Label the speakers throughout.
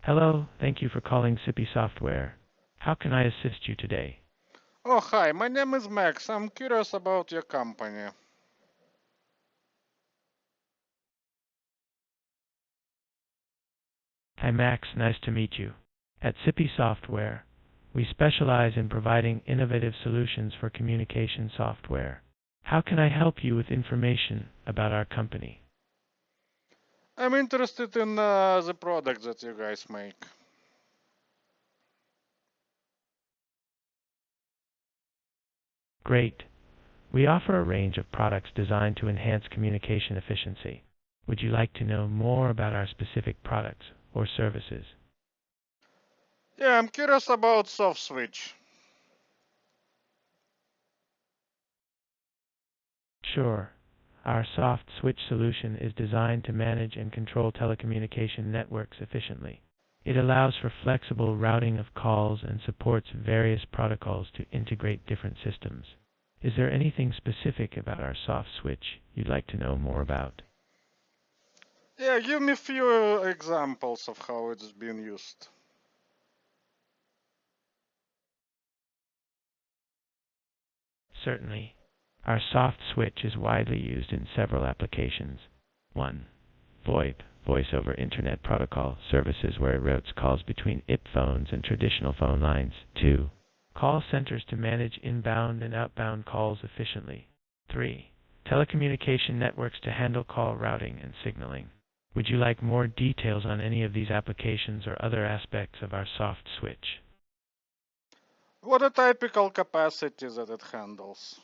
Speaker 1: Hello, thank you for calling Sippy Software. How can I assist you today?
Speaker 2: Oh, hi, my name is Max. I'm curious about your company.
Speaker 1: Hi Max, nice to meet you. At Sippy Software, we specialize in providing innovative solutions for communication software. How can I help you with information about our company?
Speaker 2: I'm interested in the product that you guys make.
Speaker 1: Great. We offer a range of products designed to enhance communication efficiency. Would you like to know more about our specific products or services?
Speaker 2: Yeah, I'm curious about soft switch.
Speaker 1: Sure. Our soft switch solution is designed to manage and control telecommunication networks efficiently. It allows for flexible routing of calls and supports various protocols to integrate different systems. Is there anything specific about our soft switch you'd like to know more about?
Speaker 2: Yeah, give me a few examples of how it's been used.
Speaker 1: Certainly. Our soft switch is widely used in several applications. 1. VoIP, Voice over Internet Protocol services where it routes calls between IP phones and traditional phone lines. 2. Call centers to manage inbound and outbound calls efficiently. 3. Telecommunication networks to handle call routing and signaling. Would you like more details on any of these applications or other aspects of our soft switch?
Speaker 2: What a typical capacity that it handles?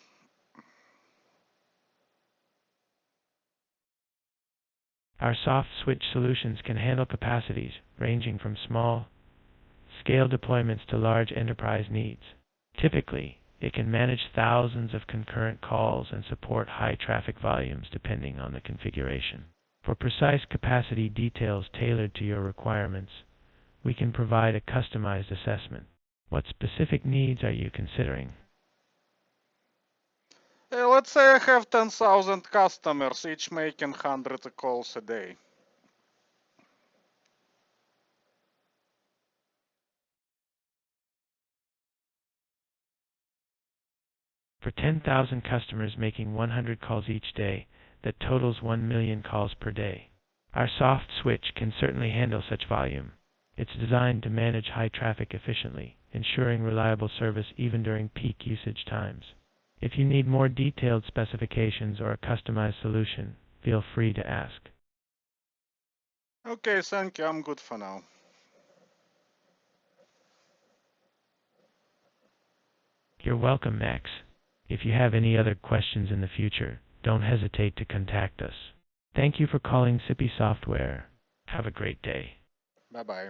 Speaker 1: Our soft switch solutions can handle capacities ranging from small scale deployments to large enterprise needs. Typically, it can manage thousands of concurrent calls and support high traffic volumes depending on the configuration. For precise capacity details tailored to your requirements, we can provide a customized assessment. What specific needs are you considering?
Speaker 2: Let's say I have 10,000 customers, each making hundreds of calls a day.
Speaker 1: For 10,000 customers making 100 calls each day, that totals 1 million calls per day. Our soft switch can certainly handle such volume. It's designed to manage high traffic efficiently, ensuring reliable service even during peak usage times. If you need more detailed specifications or a customized solution, feel free to ask.
Speaker 2: Okay, thank you. I'm good for now.
Speaker 1: You're welcome, Max. If you have any other questions in the future, don't hesitate to contact us. Thank you for calling Sippy Software. Have a great day.
Speaker 2: Bye bye.